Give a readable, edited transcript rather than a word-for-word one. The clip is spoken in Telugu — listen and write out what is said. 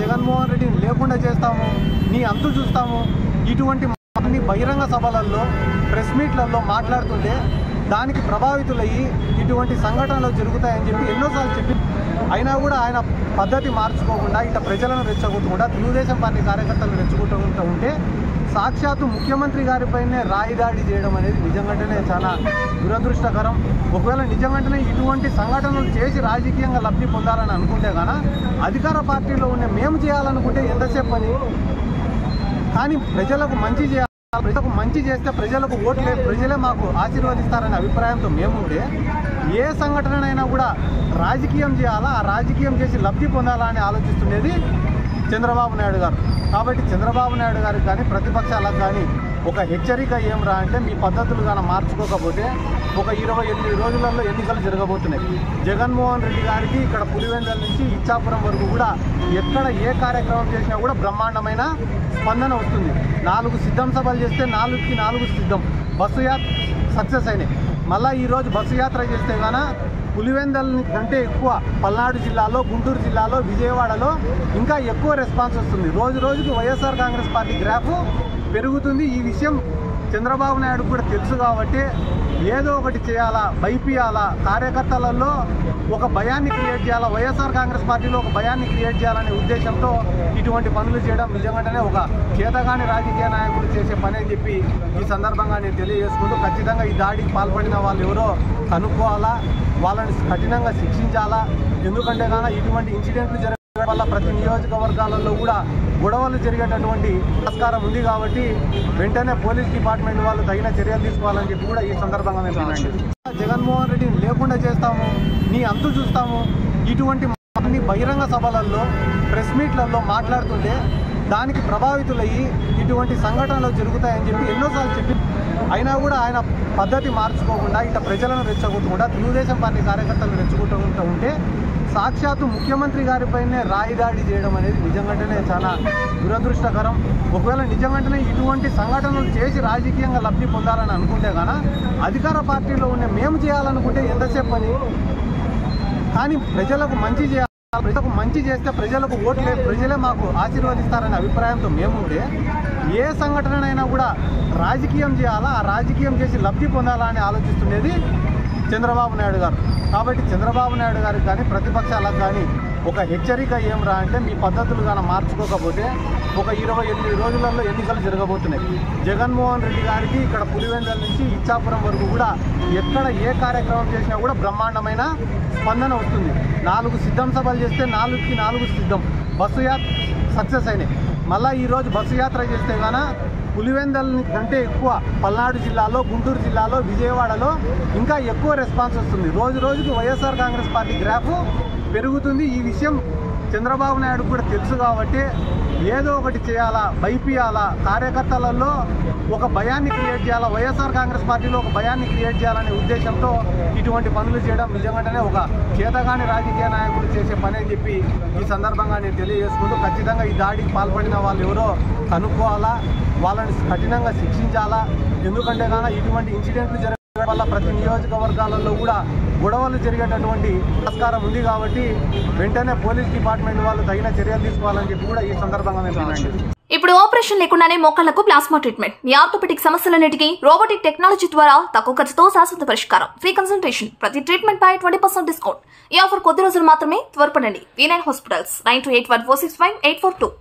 జగన్మోహన్ రెడ్డిని లేకుండా చేస్తాము, నీ అంతు చూస్తాము, ఇటువంటి బహిరంగ సభలలో ప్రెస్ మీట్లలో మాట్లాడుతుంటే దానికి ప్రభావితులయ్యి ఇటువంటి సంఘటనలు జరుగుతాయని చెప్పి ఎన్నోసార్లు చెప్పి అయినా కూడా ఆయన పద్ధతి మార్చుకోకుండా ఇట్లా ప్రజలను రెచ్చగొట్టకుండా తెలుగుదేశం పార్టీ కార్యకర్తలను రెచ్చగొట్టుకుంటూ ఉంటే సాక్షాత్తు ముఖ్యమంత్రి గారిపైనే రాయి దాడి చేయడం అనేది నిజంగానే చాలా దురదృష్టకరం. ఒకవేళ నిజంగానే ఇటువంటి సంఘటనలు చేసి రాజకీయంగా లబ్ధి పొందాలని అనుకుంటే కానీ అధికార పార్టీలో ఉన్న మేము చేయాలనుకుంటే ఎంతసేపు అని, కానీ ప్రజలకు మంచి చేయాలి, ప్రజలకు మంచి చేస్తే ప్రజలకు ఓట్లే, ప్రజలే మాకు ఆశీర్వదిస్తారనే అభిప్రాయంతో మేముంటే ఏ సంఘటనైనా కూడా రాజకీయం చేయాలా, ఆ రాజకీయం చేసి లబ్ధి పొందాలా అని ఆలోచిస్తుండేది చంద్రబాబు నాయుడు గారు. కాబట్టి చంద్రబాబు నాయుడు గారికి కానీ ప్రతిపక్షాలకు కానీ ఒక హెచ్చరిక ఏమిరా అంటే, మీ పద్ధతులు కానీ మార్చుకోకపోతే ఒక 28 రోజులలో ఎన్నికలు జరగబోతున్నాయి. జగన్మోహన్ రెడ్డి గారికి ఇక్కడ పులివెందుల నుంచి ఇచ్చాపురం వరకు కూడా ఎక్కడ ఏ కార్యక్రమం చేసినా కూడా బ్రహ్మాండమైన స్పందన వస్తుంది. 4 సిద్ధం సభలు చేస్తే 4కి 4 సిద్ధం, బస్సు యాత్ర సక్సెస్ అయినాయి. మళ్ళీ ఈరోజు బస్సు యాత్ర చేస్తే కానీ పులివెందుల కంటే ఎక్కువ పల్నాడు జిల్లాలో, గుంటూరు జిల్లాలో, విజయవాడలో ఇంకా ఎక్కువ రెస్పాన్స్ వస్తుంది. రోజు రోజుకి వైఎస్ఆర్ కాంగ్రెస్ పార్టీ గ్రాఫ్ పెరుగుతుంది. ఈ విషయం చంద్రబాబు నాయుడు కూడా తెలుసు కాబట్టి ఏదో ఒకటి చేయాలా, భయపియాలా, కార్యకర్తలలో ఒక భయాన్ని క్రియేట్ చేయాలా, వైఎస్ఆర్ కాంగ్రెస్ పార్టీలో ఒక భయాన్ని క్రియేట్ చేయాలనే ఉద్దేశంతో ఇటువంటి పనులు చేయడం నిజంగానే ఒక చేతగాని రాజకీయ నాయకులు చేసే పని అని చెప్పి ఈ సందర్భంగా నేను తెలియజేసుకుంటూ, ఖచ్చితంగా ఈ దాడికి పాల్పడిన వాళ్ళు ఎవరో కనుక్కోవాలా, వాళ్ళని కఠినంగా శిక్షించాలా. ఎందుకంటే కానీ ఇటువంటి ఇన్సిడెంట్లు జరగడం వల్ల ప్రతి నియోజకవర్గాలలో కూడా గొడవలు జరిగేటటువంటి ఆస్కారం ఉంది. కాబట్టి వెంటనే పోలీస్ డిపార్ట్మెంట్ వాళ్ళు తగిన చర్యలు తీసుకోవాలని చెప్పి కూడా ఈ సందర్భంగా మేము అనండి. జగన్మోహన్ రెడ్డిని లేకుండా చేస్తాము, నీ అంతు చూస్తాము, ఇటువంటి బహిరంగ సభలలో ప్రెస్ మీట్లలో మాట్లాడుతుంటే దానికి ప్రభావితులయ్యి ఇటువంటి సంఘటనలు జరుగుతాయని చెప్పి ఎన్నోసార్లు చెప్పి అయినా కూడా ఆయన పద్ధతి మార్చుకోకుండా ఇట్లా ప్రజలను రెచ్చగొట్టకుండా తెలుగుదేశం పార్టీ కార్యకర్తలను రెచ్చగొట్టుకుంటూ ఉంటే సాక్షాత్తు ముఖ్యమంత్రి గారిపైనే రాయి దాడి చేయడం అనేది నిజంగానే చాలా దురదృష్టకరం. ఒకవేళ నిజంగానే ఇటువంటి సంఘటనలు చేసి రాజకీయంగా లబ్ధి పొందాలని అనుకుంటే కానీ అధికార పార్టీలో ఉన్న మేము చేయాలనుకుంటే ఎంతసేపు అని, కానీ ప్రజలకు మంచి చేయాలి, ప్రజలకు మంచి చేస్తే ప్రజలకు ఓట్లే, ప్రజలే మాకు ఆశీర్వదిస్తారనే అభిప్రాయంతో మేముంటే ఏ సంఘటనైనా కూడా రాజకీయం చేయాలా, ఆ రాజకీయం చేసి లబ్ధి పొందాలా అని ఆలోచిస్తుండేది చంద్రబాబు నాయుడు గారు. కాబట్టి చంద్రబాబు నాయుడు గారికి కానీ ప్రతిపక్షాలకు కానీ ఒక హెచ్చరిక ఏమిరా అంటే, మీ పద్ధతులు కానీ మార్చుకోకపోతే ఒక 28 రోజులలో ఎన్నికలు జరగబోతున్నాయి. జగన్మోహన్ రెడ్డి గారికి ఇక్కడ పులివెందుల నుంచి ఇచ్చాపురం వరకు కూడా ఎక్కడ ఏ కార్యక్రమం చేసినా కూడా బ్రహ్మాండమైన స్పందన వస్తుంది. 4 సిద్ధం సభలు చేస్తే 4కి 4 సిద్ధం, బస్సు యాత్ర సక్సెస్ అయినాయి. మళ్ళీ ఈరోజు బస్సు యాత్ర చేస్తే కానీ పులివెందుల కంటే ఎక్కువ పల్నాడు జిల్లాలో, గుంటూరు జిల్లాలో, విజయవాడలో ఇంకా ఎక్కువ రెస్పాన్స్ వస్తుంది. రోజు రోజుకి వైఎస్ఆర్ కాంగ్రెస్ పార్టీ గ్రాఫ్ పెరుగుతుంది. ఈ విషయం చంద్రబాబు నాయుడు కూడా తెలుసు కాబట్టి ఏదో ఒకటి చేయాలా, భయపియాలా, కార్యకర్తలలో ఒక భయాన్ని క్రియేట్ చేయాలా, వైఎస్ఆర్ కాంగ్రెస్ పార్టీలో ఒక భయాన్ని క్రియేట్ చేయాలనే ఉద్దేశంతో ఇటువంటి పనులు చేయడం నిజంగానే ఒక చేతగాని రాజకీయ నాయకులు చేసే పని అని చెప్పి ఈ సందర్భంగా నేను తెలియజేసుకుంటూ, ఖచ్చితంగా ఈ దాడికి పాల్పడిన వాళ్ళు ఎవరో కనుక్కోవాలా, వాళ్ళని కఠినంగా శిక్షించాలా. ఎందుకంటే కానీ ఇటువంటి ఇన్సిడెంట్లు జరగడం వల్ల ప్రతి నియోజకవర్గాలలో కూడా గొడవలు జరిగేటటువంటి ఆస్కారం ఉంది. కాబట్టి వెంటనే పోలీస్ డిపార్ట్మెంట్ వాళ్ళు తగిన చర్యలు తీసుకోవాలని చెప్పి కూడా ఈ సందర్భంగా మేము అనండి. ఇప్పుడు ఆపరేషన్ లేకుండానే మోకాళ్లకు ప్లాస్మా ట్రీట్మెంట్, మీ ఆర్థోపెడిక్ సమస్యలన్నిటికీ రోబోటిక్ టెక్నాలజీ ద్వారా తక్కువ ఖర్చుతో శాశ్వత పరిష్కారం, ఫ్రీ కన్సల్టేషన్, ప్రతి ట్రీట్మెంట్ పై 20% డిస్కౌంట్. ఈ ఆఫర్ కొద్ది రోజులు మాత్రమే, త్వరపడండి. V9 hospitals 9281465842.